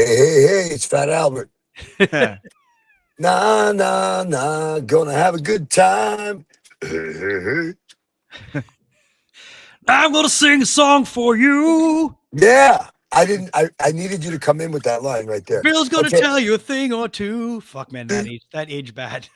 Hey, it's Fat Albert. Nah, gonna have a good time. I'm gonna sing a song for you. Yeah, I needed you to come in with that line right there. Bill's gonna Okay. tell you a thing or two. Fuck, man, that age bad.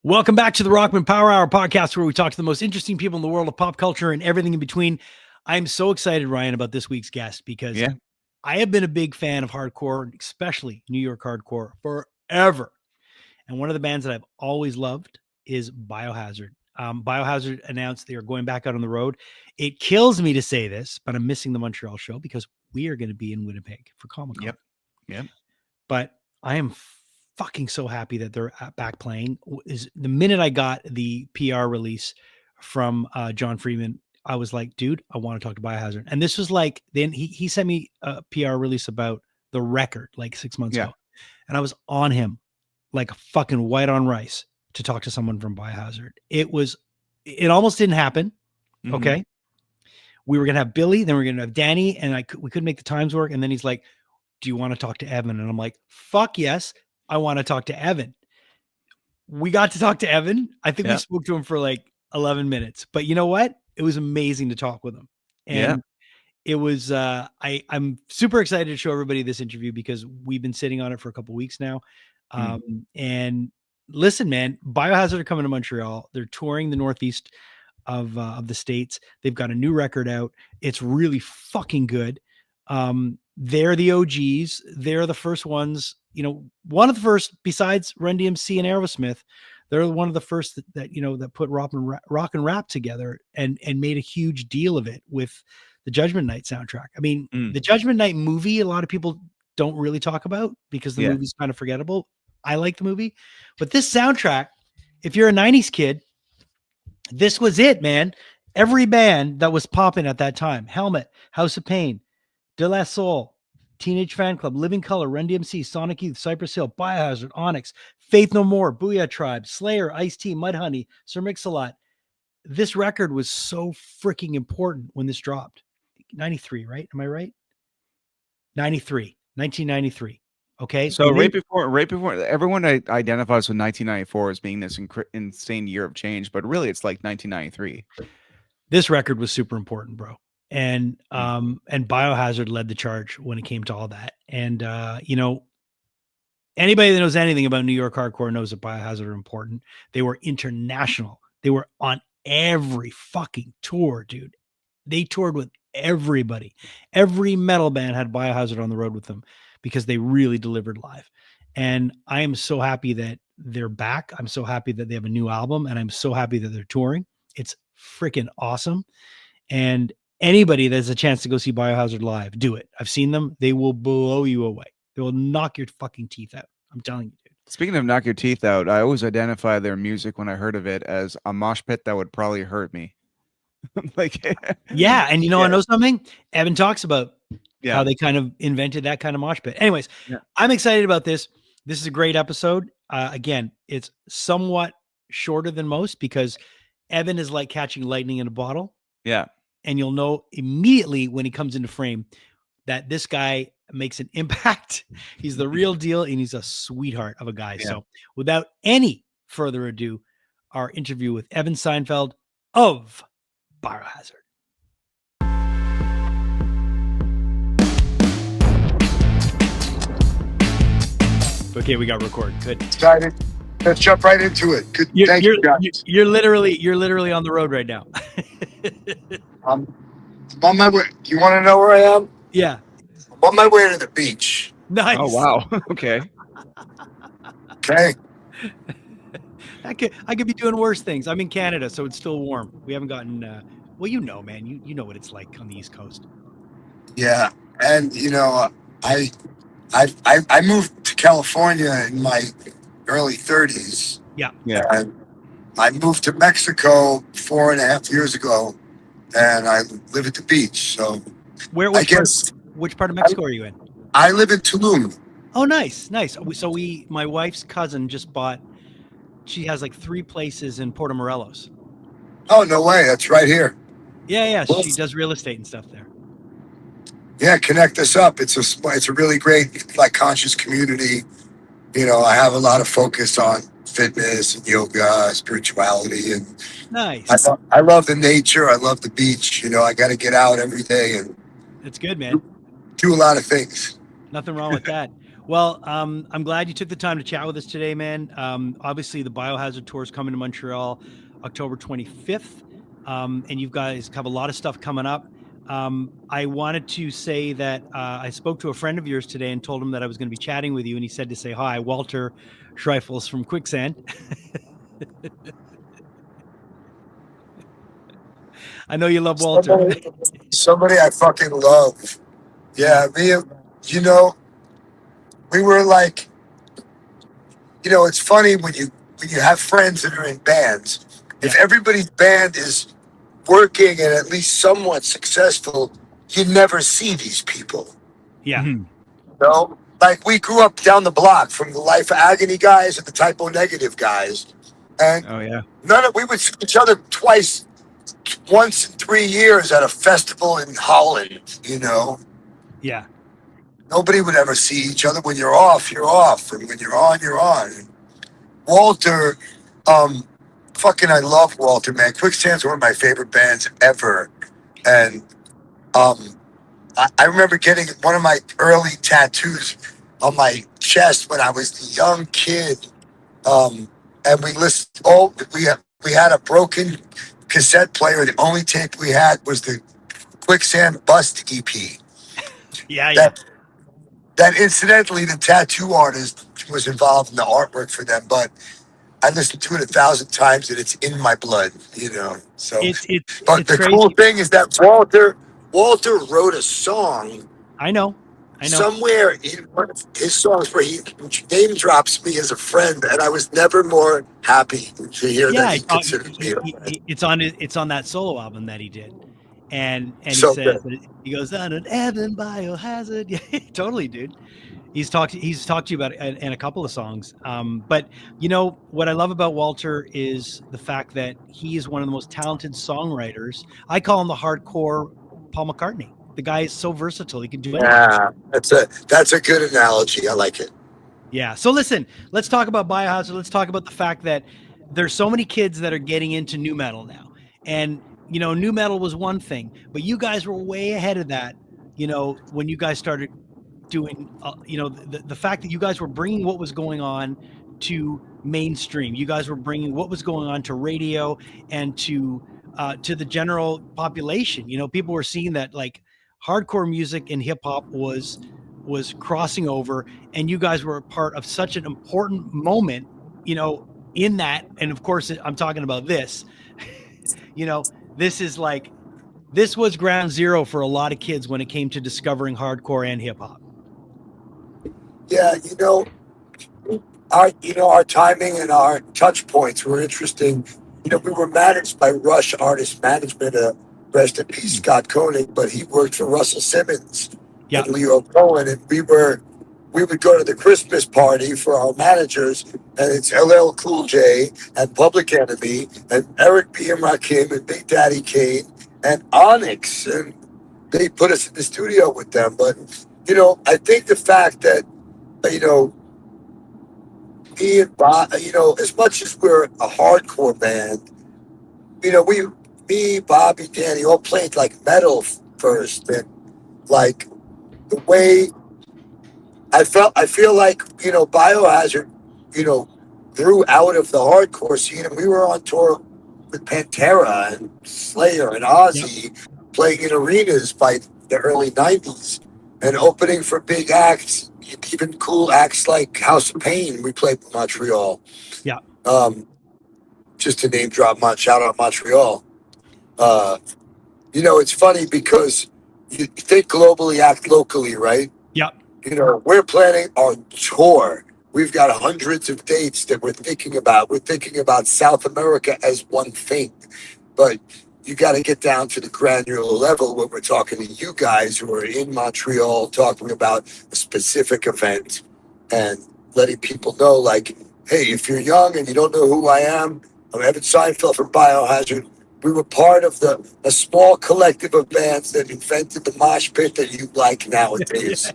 Welcome back to the Rockman Power Hour podcast, where we talk to the most interesting people in the world of pop culture and everything in between. I'm so excited, Ryan, about this week's guest because I have been a big fan of hardcore, especially New York hardcore, forever. And one of the bands that I've always loved is BIOHAZARD. BIOHAZARD announced they are going back out on the road. It kills me to say this, but I'm missing the Montreal show because we are going to be in Winnipeg for Comic-Con. Yep. But I am fucking so happy that they're back playing. Is the minute I got the PR release from John Freeman, I was like, dude, I want to talk to BIOHAZARD. And this was like, then he sent me a PR release about the record like 6 months ago. And I was on him like a fucking white on rice to talk to someone from BIOHAZARD. It almost didn't happen. Mm-hmm. Okay. We were going to have Billy, then we were going to have Danny, and we couldn't make the times work. And then he's like, do you want to talk to Evan? And I'm like, fuck yes, I want to talk to Evan. We got to talk to Evan. I think we spoke to him for like 11 minutes, but you know what? It was amazing to talk with him. And it was, I'm super excited to show everybody this interview because we've been sitting on it for a couple of weeks now. And listen, man, BIOHAZARD are coming to Montreal. They're touring the Northeast of the States. They've got a new record out. It's really fucking good. They're the OGs. They're the first ones, one of the first besides Run DMC and Aerosmith. They're one of the first that put rock and rap together and made a huge deal of it with the Judgment Night soundtrack. I mean, the Judgment Night movie, a lot of people don't really talk about because the movie's kind of forgettable. I like the movie, but this soundtrack, if you're a 90s kid, this was it, man. Every band that was popping at that time, Helmet, House of Pain, De La Soul, Teenage Fan Club, Living Color, Run DMC, Sonic Youth, Cypress Hill, BIOHAZARD, Onyx, Faith No More, Booyah Tribe, Slayer, Ice-T, Mudhoney, Sir Mix-a-Lot. This record was so freaking important when this dropped. 93, right? Am I right? 1993. Okay. So right before everyone identifies with 1994 as being this insane year of change, but really it's like 1993. This record was super important, bro. And BIOHAZARD led the charge when it came to all that. And anybody that knows anything about New York hardcore knows that BIOHAZARD are important. They were international. They were on every fucking tour, dude. They toured with everybody. Every metal band had BIOHAZARD on the road with them because they really delivered live. And I am so happy that they're back. I'm so happy that they have a new album, and I'm so happy that they're touring. It's freaking awesome. And anybody that has a chance to go see BIOHAZARD live, do it. I've seen them. They will blow you away. They will knock your fucking teeth out. I'm telling you, dude. Speaking of knock your teeth out, I always identify their music when I heard of it as a mosh pit that would probably hurt me. Yeah. And I know something? Evan talks about how they kind of invented that kind of mosh pit. Anyways, I'm excited about this. This is a great episode. Again, it's somewhat shorter than most because Evan is like catching lightning in a bottle. Yeah. And you'll know immediately when he comes into frame that this guy makes an impact. He's the real deal, and he's a sweetheart of a guy. Yeah. So without any further ado, our interview with Evan Seinfeld of BIOHAZARD. Okay, we got record. Good. Excited. Let's jump right into it. Good. Thank you, guys. You're literally on the road right now. I'm on my way. You want to know where I am? Yeah. I'm on my way to the beach. Nice. Oh, wow. Okay. Okay. I could be doing worse things. I'm in Canada, so it's still warm. We haven't gotten, man, you know what it's like on the East Coast. Yeah. And I moved to California in my early 30s. Yeah. And I moved to Mexico 4.5 years ago, and I live at the beach. So Which part of Mexico are you in? I live in Tulum. Oh, nice. So my wife's cousin just bought. She has like 3 places in Puerto Morelos. Oh, no way! That's right here. Yeah. She does real estate and stuff there. Yeah, connect us up. It's a really great conscious community. I have a lot of focus on fitness and yoga, spirituality, and Nice. I love the nature. I love the beach. I got to get out every day and It's good, man. do a lot of things. Nothing wrong with that. Well, I'm glad you took the time to chat with us today, man. Obviously, the Biohazard Tour is coming to Montreal October 25th, and you guys have a lot of stuff coming up. I wanted to say that I spoke to a friend of yours today and told him that I was going to be chatting with you, and he said to say hi, Walter Schreifels from Quicksand. I know you love Walter. Somebody I fucking love. Yeah, we were like, it's funny when you have friends that are in bands. If everybody's band is working and at least somewhat successful, you never see these people. Yeah. Like we grew up down the block from the Life of Agony guys and the Typo Negative guys, and we would see each other once in 3 years at a festival in Holland. Yeah. Nobody would ever see each other. When you're off, you're off, and when you're on. Walter, I love Walter, man. Quicksand's one of my favorite bands ever, and I remember getting one of my early tattoos on my chest when I was a young kid, and we listened. We had a broken cassette player. The only tape we had was the Quicksand Bust EP. Yeah. That incidentally, the tattoo artist was involved in the artwork for them, but I listened to it 1,000 times and it's in my blood, So, but the cool thing is that Walter wrote a song. I know. Somewhere in one of his songs where he name drops me as a friend, and I was never more happy to hear that he considered me a friend. It's on that solo album that he did. And he So says that he goes on an Evan Biohazard. Yeah, totally, dude. He's talked to you about it in a couple of songs. But what I love about Walter is the fact that he is one of the most talented songwriters. I call him the hardcore Paul McCartney. The guy is so versatile; he can do anything. Yeah, that's a good analogy. I like it. Yeah. So listen, let's talk about Biohazard. Let's talk about the fact that there's so many kids that are getting into nu metal now, and nu metal was one thing, but you guys were way ahead of that. When you guys started doing, the fact that you guys were bringing what was going on to mainstream. You guys were bringing what was going on to radio and to the general population. People were seeing that hardcore music and hip hop was crossing over, and you guys were a part of such an important moment, in that. And of course, I'm talking about this. This was ground zero for a lot of kids when it came to discovering hardcore and hip hop. Yeah, our timing and our touch points were interesting. We were managed by Rush Artist Management, rest in peace, Scott Koenig, but he worked for Russell Simmons and Leo Cohen, and we would go to the Christmas party for our managers, and it's LL Cool J and Public Enemy and Eric B. and Rakim and Big Daddy Kane and Onyx, and they put us in the studio with them. But I think the fact that me and Bob, as much as we're a hardcore band, me, Bobby, Danny all played metal first, and the way I feel like Biohazard, grew out of the hardcore scene, and we were on tour with Pantera and Slayer and Ozzy, playing in arenas by the early '90s and opening for big acts, even cool acts like House of Pain. We played in Montreal. Yeah. Just to name drop, shout out Montreal. It's funny because you think globally, act locally, right? Yep. You know, we're planning our tour. We've got hundreds of dates that we're thinking about. We're thinking about South America as one thing, but you got to get down to the granular level when we're talking to you guys who are in Montreal talking about a specific event and letting people know, like, hey, if you're young and you don't know who I am, I'm Evan Seinfeld from Biohazard. We were part of a small collective of bands that invented the mosh pit that you like nowadays.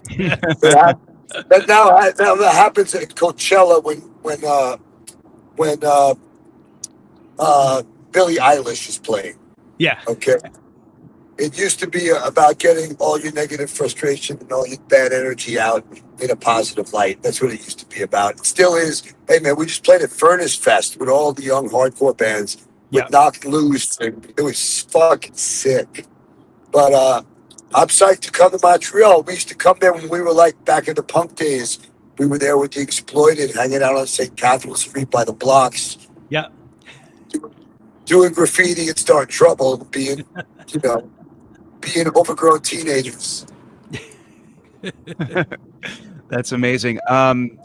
That now that happens at Coachella when Billie Eilish is playing. Yeah. Okay, it used to be about getting all your negative frustration and all your bad energy out in a positive light. That's what it used to be about. It still is. Hey man, we just played at Furnace Fest with all the young hardcore bands with Yep. Knocked Loose. And it was fucking sick. But I'm psyched to come to Montreal. We used to come there when we were like back in the punk days. We were there with the Exploited, hanging out on St. Catherine Street by the blocks, Yep. doing graffiti and starting trouble, being, you know, being overgrown teenagers. That's amazing. Evan,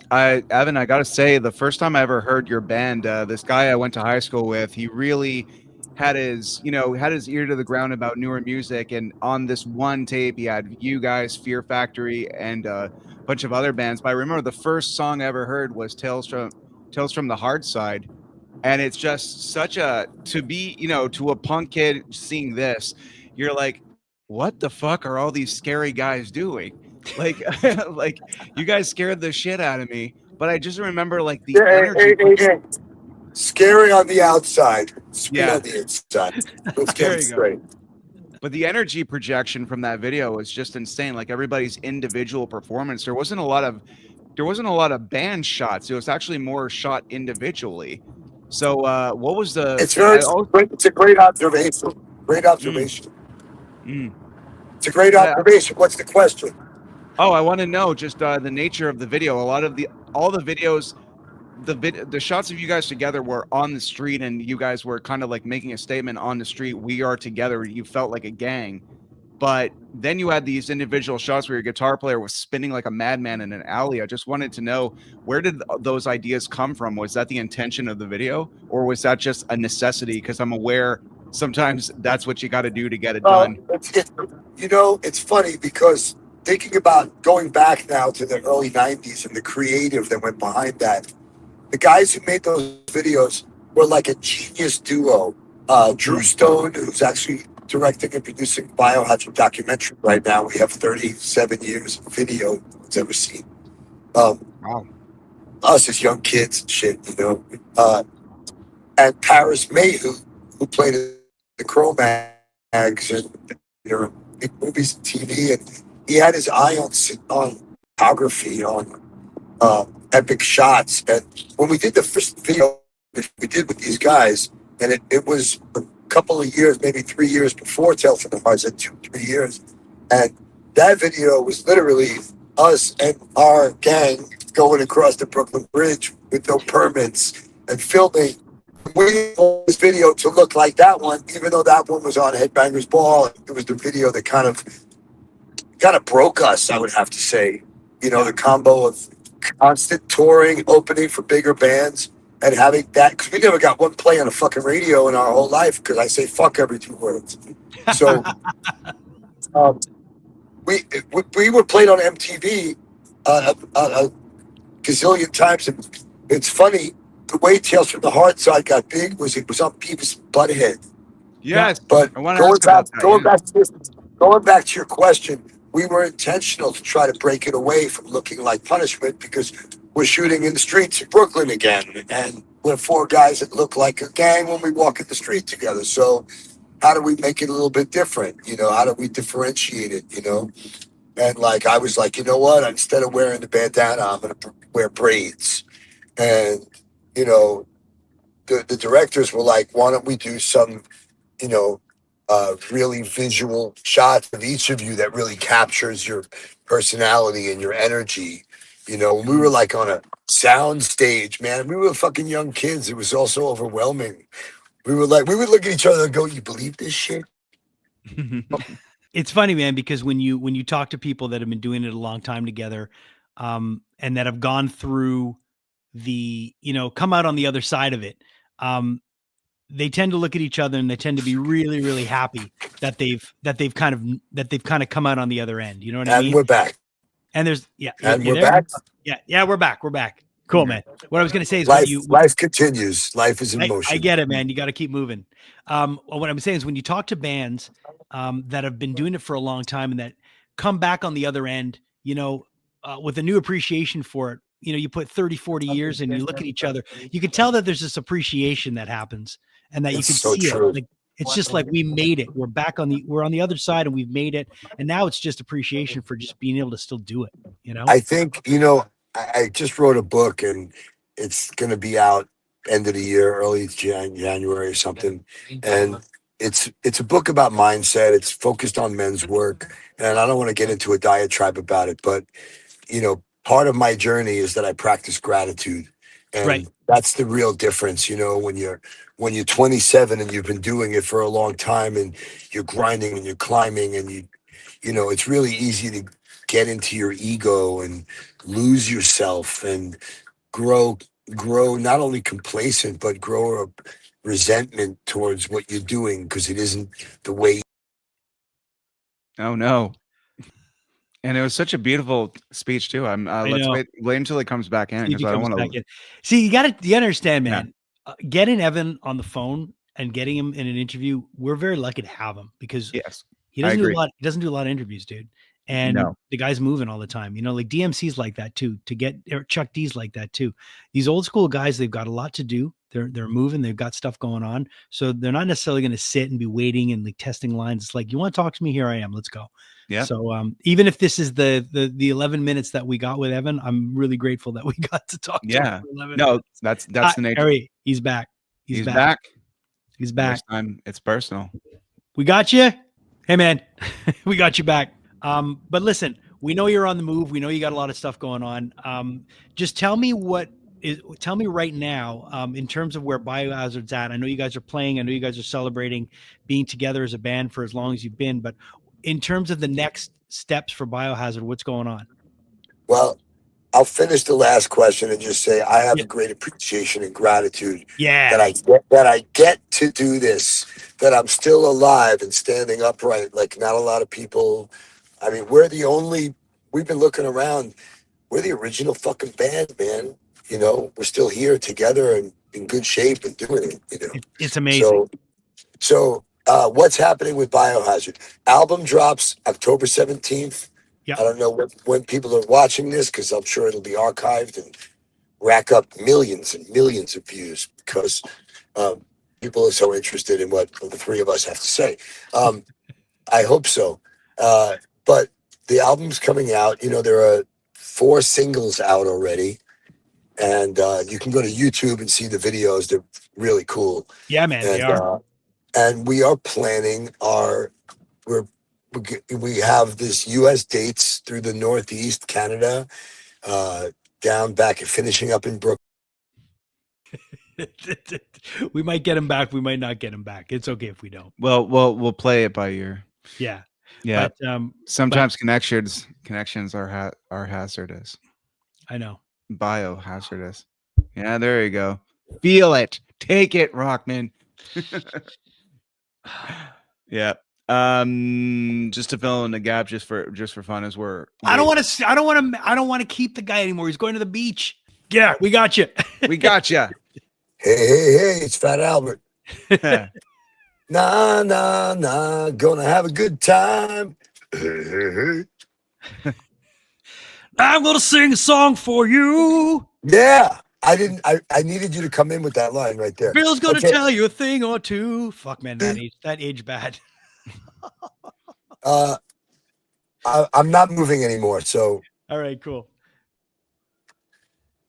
I gotta say, the first time I ever heard your band, this guy I went to high school with, he really had his ear to the ground about newer music. And on this one tape, he had you guys, Fear Factory, and a bunch of other bands. But I remember the first song I ever heard was Tales from the Hard Side. And it's just such a to a punk kid seeing this, you're like, what the fuck are all these scary guys doing? Like, like you guys scared the shit out of me. But I just remember like the Yeah, energy. hey. Scary on the outside, sweet Yeah, on the inside. Let's get there it you go. straight. But the energy projection from that video was just insane. Like everybody's individual performance. There wasn't a lot of band shots. It was actually more shot individually. So what was the It's a great observation. Great mm, observation. mm. It's a great But observation. What's the question? I want to know just the nature of the video. All the videos, the shots of you guys together were on the street, and you guys were kind of like making a statement on the street. We are together. You felt like a gang. But then you had these individual shots where your guitar player was spinning like a madman in an alley. I just wanted to know, where did those ideas come from? Was that the intention of the video, or was that just a necessity? Because I'm aware sometimes that's what you got to do to get it done. It's funny because thinking about going back now to the early 90s and the creative that went behind that, the guys who made those videos were like a genius duo. Drew Stone, who's actually directing and producing Biohazard documentary right now. We have 37 years of video it's ever seen. Wow. Us as young kids and shit. And Paris May, who played in the Cro-Mags and big movies and TV, and he had his eye on photography, on epic shots. And when we did the first video we did with these guys, and it was a couple of years, maybe 3 years before Tales from the Heart, 2-3 years, and that video was literally us and our gang going across the Brooklyn Bridge with no permits and filming. We didn't want this video to look like that one, even though that one was on Headbangers Ball. It was the video that kind of broke us, I would have to say. The combo of constant touring, opening for bigger bands, and having that, because we never got one play on a fucking radio in our whole life, because I say fuck every 2 words. So we were played on MTV a gazillion times. And it's funny, the way Tales from the Heart Side got big was it was on Beavis and Butthead. Yes, But I want to ask about that. going back to your question, we were intentional to try to break it away from looking like Punishment, because we're shooting in the streets of Brooklyn again, and we're 4 guys that look like a gang when we walk in the street together. So how do we make it a little bit different? How do we differentiate it? And like I was like, you know what? Instead of wearing the bandana, I'm gonna wear braids. And the directors were like, why don't we do some really visual shots of each of you that really captures your personality and your energy. We were like on a sound stage, man. We were fucking young kids. It was also overwhelming. We would look at each other and go, you believe this shit? It's funny, man, because when you talk to people that have been doing it a long time together, and that have gone through come out on the other side of it, they tend to look at each other and they tend to be really, really happy that they've kind of come out on the other end. You know what I And mean? we're back. And there's And you we're there? back. Yeah, we're back. We're back. Cool, man. What I was gonna say is Life continues. Life is in I motion. get it, man. You got to keep moving. What I'm saying is when you talk to bands that have been doing it for a long time and that come back on the other end, with a new appreciation for it, you put 30, 40 years and you look at each other, you can tell that there's this appreciation that happens and that you It's can so see it. true. Like, it's just like we made it. We're on the other side and we've made it. And now it's just appreciation for just being able to still do it, I think, I just wrote a book and it's going to be out end of the year, early January or something. And it's a book about mindset. It's focused on men's work. And I don't want to get into a diatribe about it, but part of my journey is that I practice gratitude. Right. And that's the real difference, when you're 27 and you've been doing it for a long time and you're grinding and you're climbing and it's really easy to get into your ego and lose yourself and grow not only complacent but grow a resentment towards what you're doing because it isn't the way. Oh no. And it was such a beautiful speech too. Let's know. wait until it comes back in See if because he I don't comes want back to. in. See, you understand, Yeah. man. Getting Evan on the phone and getting him in an interview, we're very lucky to have him because Yes, he I doesn't do a agree. lot. He doesn't do a lot of interviews, dude. And No. the guy's moving all the time. Like DMC's like that too. Chuck D's like that too. These old school guys, they've got a lot to do. They're moving. They've got stuff going on. So they're not necessarily going to sit and be waiting and like testing lines. It's like, you want to talk to me? Here I am. Let's go. Yeah. So even if this is the 11 minutes that we got with Evan, I'm really grateful that we got to talk to him Yeah. for 11 No, minutes. that's the nature. Harry, he's back. He's back. He's back. This time it's personal. We got you. Hey, man, we got you back. But listen, we know you're on the move. We know you got a lot of stuff going on. Just tell me tell me right now, in terms of where Biohazard's at. I know you guys are playing. I know you guys are celebrating being together as a band for as long as you've been. But in terms of the next steps for Biohazard, what's going on? Well, I'll finish the last question and just say I have a great appreciation and gratitude that I get to do this, that I'm still alive and standing upright like not a lot of people. I mean, we've been looking around, we're the original fucking band, man. We're still here together and in good shape and doing it, It's amazing. So what's happening with Biohazard? Album drops October 17th. Yep. I don't know when people are watching this because I'm sure it'll be archived and rack up millions and millions of views because people are so interested in what the three of us have to say. I hope so. But the album's coming out. There are 4 singles out already. And you can go to YouTube and see the videos. They're really cool. Yeah, man, they are. And we are planning we have this U.S. dates through the Northeast, Canada, down back and finishing up in Brooklyn. We might get him back. We might not get him back. It's okay if we don't. Well, we'll play it by ear. Yeah. Yeah. But, sometimes connections are hazardous. I know. Biohazardous. Yeah, there you go. Feel it. Take it, Rockman. Yeah. Just to fill in the gap, just for fun, as I don't want to keep the guy anymore. He's going to the beach. Yeah, we got you. We got you. Hey, it's Fat Albert. Nah, gonna have a good time. I'm gonna sing a song for you. Yeah. I needed you to come in with that line right there. Bill's gonna tell you a thing or two. Fuck, man, that age bad. I'm not moving anymore, so all right, cool.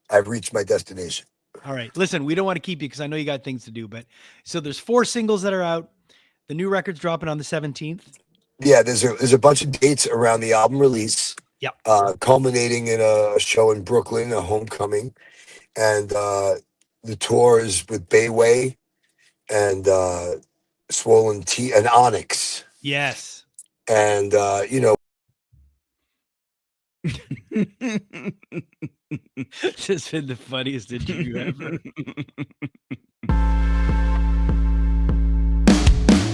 I've reached my destination. All right, listen, we don't want to keep you because I know you got things to do, but so there's 4 singles that are out. The new record's dropping on the 17th. Yeah, there's a bunch of dates around the album release. Yep. Culminating in a show in Brooklyn, a homecoming, and the tour is with Bayway and Swollen T and Onyx. Yes. And, you know, This has been the funniest interview ever.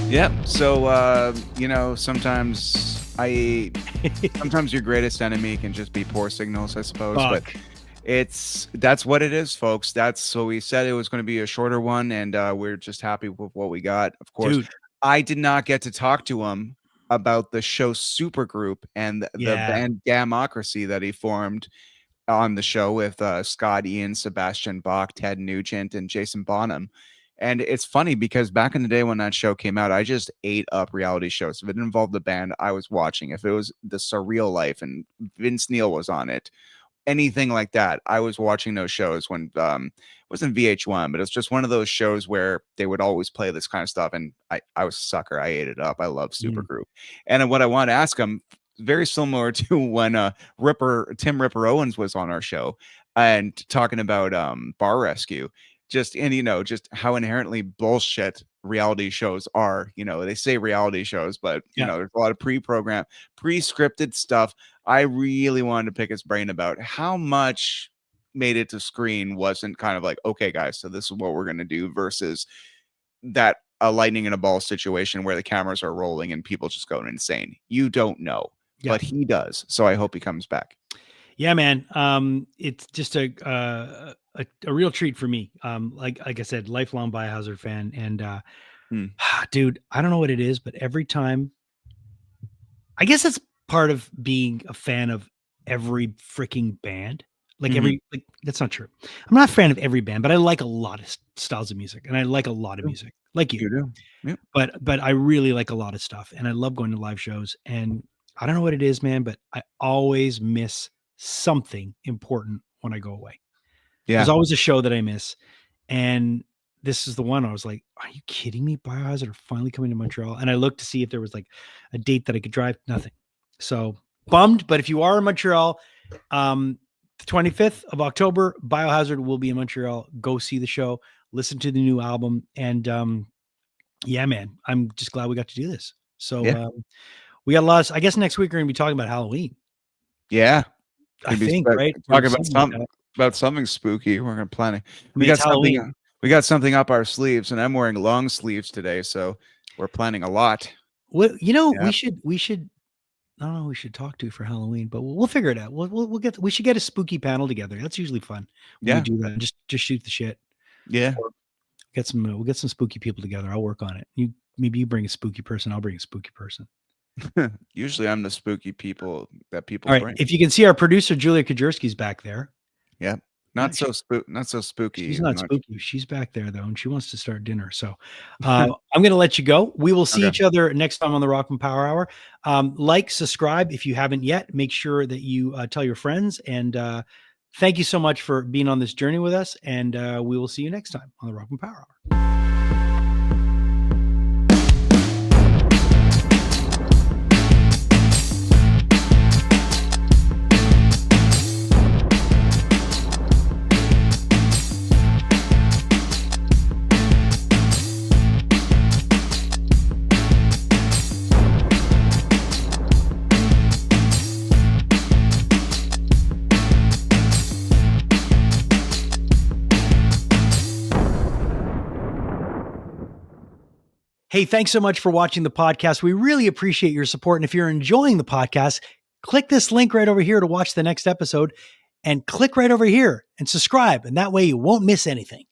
Yep. So, sometimes your greatest enemy can just be poor signals, I suppose. But Fuck. that's what it is, folks. So we said it was going to be a shorter one, and we're just happy with what we got. Of course, Dude. I did not get to talk to him about the show Supergroup and the Yeah. band Gamocracy that he formed on the show with Scott Ian, Sebastian Bach, Ted Nugent, and Jason Bonham. And it's funny because back in the day when that show came out, I just ate up reality shows. If it involved the band, I was watching. If it was The Surreal Life and Vince Neil was on it, anything like that, I was watching those shows when it wasn't VH1, but it's just one of those shows where they would always play this kind of stuff. And I was a sucker. I ate it up. I love Supergroup. And what I want to ask him, very similar to when Tim Ripper Owens was on our show and talking about Bar Rescue, just how inherently bullshit reality shows are. They say reality shows, but there's a lot of pre-scripted stuff. I really wanted to pick his brain about how much made it to screen wasn't kind of like, okay, guys, so this is what we're going to do versus that a lightning in a ball situation where the cameras are rolling and people just going insane. You don't know, but he does. So I hope he comes back. Yeah, man. It's just a real treat for me. Like I said, lifelong Biohazard fan. And dude, I don't know what it is, but every time, I guess it's part of being a fan of every freaking band. Like that's not true. I'm not a fan of every band, but I like a lot of styles of music, and I like a lot of music, like you. You do. Yeah. But I really like a lot of stuff, and I love going to live shows. And I don't know what it is, man, but I always miss something important when I go away. Yeah. There's always a show that I miss, and this is the one I was like, "Are you kidding me? Biohazard are finally coming to Montreal." And I looked to see if there was like a date that I could drive. Nothing. So bummed. But if you are in Montreal, the 25th of October, Biohazard will be in Montreal. Go see the show, listen to the new album, and yeah, man, I'm just glad we got to do this. So we got lots. I guess next week we're gonna be talking about Halloween. Yeah, I think, right? Talking about something spooky. We're gonna plan it. I mean, it's Halloween. We got something up our sleeves, and I'm wearing long sleeves today, so we're planning a lot. Well, we should. I don't know who we should talk to for Halloween, but we'll figure it out. We should get a spooky panel together. That's usually fun. When we do that. And just shoot the shit. Yeah. Or we'll get some spooky people together. I'll work on it. Maybe you bring a spooky person. I'll bring a spooky person. Usually I'm the spooky people that people All right. bring. If you can see, our producer Julia Kajerski's back there. Yeah. Not so spooky. She's not spooky. She's back there though, and she wants to start dinner. So I'm going to let you go. We will see each other next time on the Rockman Power Hour. Like, subscribe if you haven't yet. Make sure that you tell your friends. And thank you so much for being on this journey with us. And we will see you next time on the Rockman Power Hour. Hey, thanks so much for watching the podcast. We really appreciate your support. And if you're enjoying the podcast, click this link right over here to watch the next episode, and click right over here and subscribe. And that way you won't miss anything.